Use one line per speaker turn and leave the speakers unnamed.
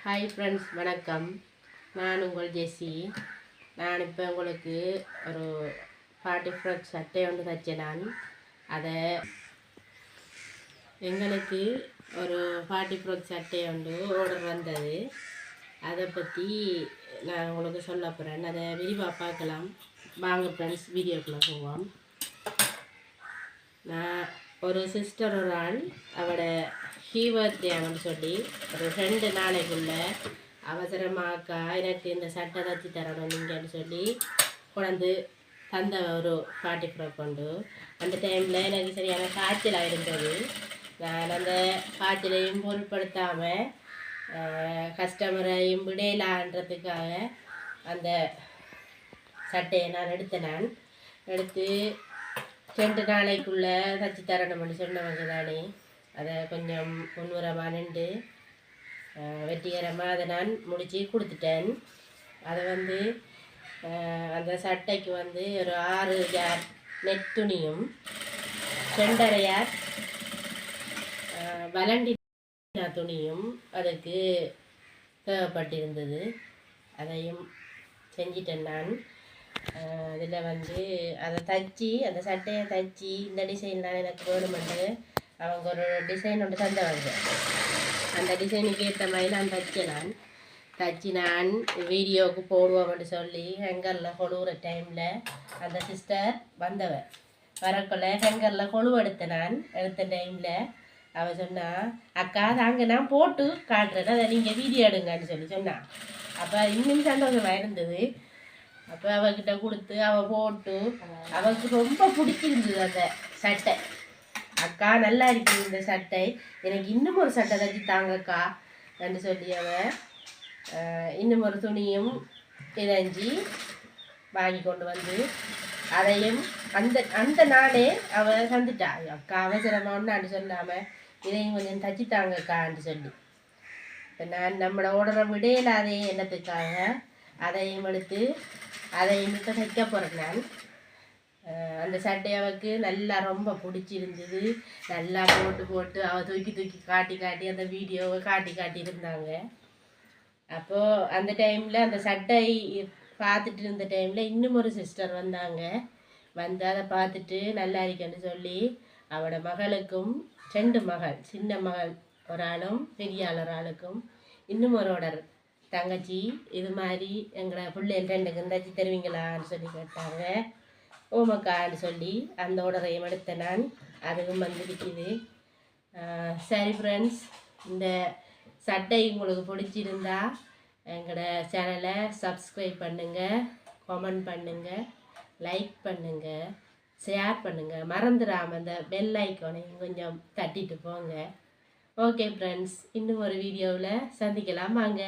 Hi friends, வணக்கம். நான் உங்கள் ஜெஸ்ஸி. நான் இப்போ உங்களுக்கு ஒரு 40 ஃப்ராக் சட்டை ஒன்று தைச்சேன். நான் அதை எங்களுக்கு ஒரு 40 ஃப்ராக் சட்டை ஒன்று ஆர்டர் வந்தது. அதை பற்றி நான் உங்களுக்கு சொல்ல போகிறேன். அதை விரிவாக பார்க்கலாம். வாங்க ஃப்ரெண்ட்ஸ், வீடியோக்குள்ளே போவோம். நான் ஒரு சிஸ்டர் ஒரு ஆள் அவட ஹீவர்டேன்னு சொல்லி ஒரு 2 நாளைக்குள்ள அவசரமாக்கா எனக்கு இந்த சட்டை தச்சு தரணும் நீங்கன்னு சொல்லி கொண்டு தந்த ஒரு 40 ஃப்ராக் கொண்டு. அந்த டைமில் எனக்கு சரியான காய்ச்சலாக இருந்தது. நான் அந்த காய்ச்சலையும் பொருட்படுத்தாமல் கஸ்டமரையும் விடையலான்றதுக்காக அந்த சட்டையை நான் எடுத்து 2 நாளைக்குள்ளே தச்சு தரணும்னு சொன்னவங்க தானே. அதை கொஞ்சம் முன்னுரமாக நின்று வெற்றிகரமாக அதை நான் முடித்து கொடுத்துட்டேன். அதை அந்த சட்டைக்கு ஒரு 6 யார் நெட் துணியும் 2.5 யார் வலண்டினா துணியும் அதுக்கு தேவைப்பட்டிருந்தது. அதையும் செஞ்சிட்டேன் நான். அதில் அதை தைச்சி அந்த சட்டையை தைச்சி இந்த டிசைன்லாம் எனக்கு வேணுமென்று அவங்க ஒரு டிசைன் ஒன்று தந்தவங்க. அந்த டிசைனுக்கு ஏற்ற மாதிரி நான் தைச்சி நான் வீடியோவுக்கு போடுவோம்னு சொல்லி ஹேங்கரில் கொழுவுற டைமில் அந்த சிஸ்டர் வரக்குள்ள ஹேங்கரில் கொழுவு எடுத்த டைமில் அவள் சொன்னான், அக்கா அங்கே நான் போட்டு காட்டுறேன், அதை நீங்கள் வீடியோ எடுங்கன்னு சொன்னான். அப்போ இன்னும் சந்தோஷமாக இருந்தது. அப்போ அவகிட்ட கொடுத்து அவள் போட்டு அவளுக்கு ரொம்ப பிடிச்சிருந்தது அந்த சட்டை. அக்கா நல்லா இருக்குது இந்த சட்டை, எனக்கு இன்னும் ஒரு சட்டை தச்சு தாங்கக்கா என்று சொல்லி அவள் இன்னும் ஒரு துணியும் இணைஞ்சி வாங்கி கொண்டு அதையும் அந்த நாளே அவள் தந்துட்டா. அக்கா அவசரமானு சொல்லாமல் இதையும் கொஞ்சம் தச்சு தாங்கக்கான்னு சொல்லி. இப்போ நான் நம்மளோட ஓடுற விடையிலாதே என்னத்துக்காக அதையும் எடுத்து அதையும் இப்போ தைக்க போகிறேன் நான். அந்த சட்டை அவளுக்கு நல்லா ரொம்ப பிடிச்சிருந்தது. நல்லா போட்டு அவள் தூக்கி காட்டி அந்த வீடியோவை காட்டி இருந்தாங்க. அப்போது அந்த டைமில் அந்த சட்டை பார்த்துட்டு இருந்த டைமில் இன்னும் ஒரு சிஸ்டர் வந்தாங்க. அதை பார்த்துட்டு நல்லா இருக்குன்னு சொல்லி அவளோட மகளுக்கும் 2 மகள், சின்ன மகள் ஒரு ஆளும் பெரிய ஆள் ஒரு ஆளுக்கும் இன்னும் ஒரு ஆர்டர் தங்கச்சி இது மாதிரி எங்களை பிள்ளைகள் 2க்கும் தச்சு தருவீங்களான்னு சொல்லி கேட்டாங்க. ஓமக்கான்னு சொல்லி அந்த ஆர்டரையும் எடுத்தேன் நான். அதுவும் வந்துருக்குது. சரி ஃப்ரெண்ட்ஸ், இந்த சட்டை உங்களுக்கு பிடிச்சிருந்தா எங்களோட சேனலை சப்ஸ்கிரைப் பண்ணுங்கள், கமெண்ட் பண்ணுங்கள், லைக் பண்ணுங்கள், ஷேர் பண்ணுங்கள். மறந்துடாமல் அந்த பெல் ஐக்கானையும் கொஞ்சம் தட்டிட்டு போங்க. ஓகே ஃப்ரெண்ட்ஸ், இன்னும் ஒரு வீடியோவில் சந்திக்கலாம் வாங்க.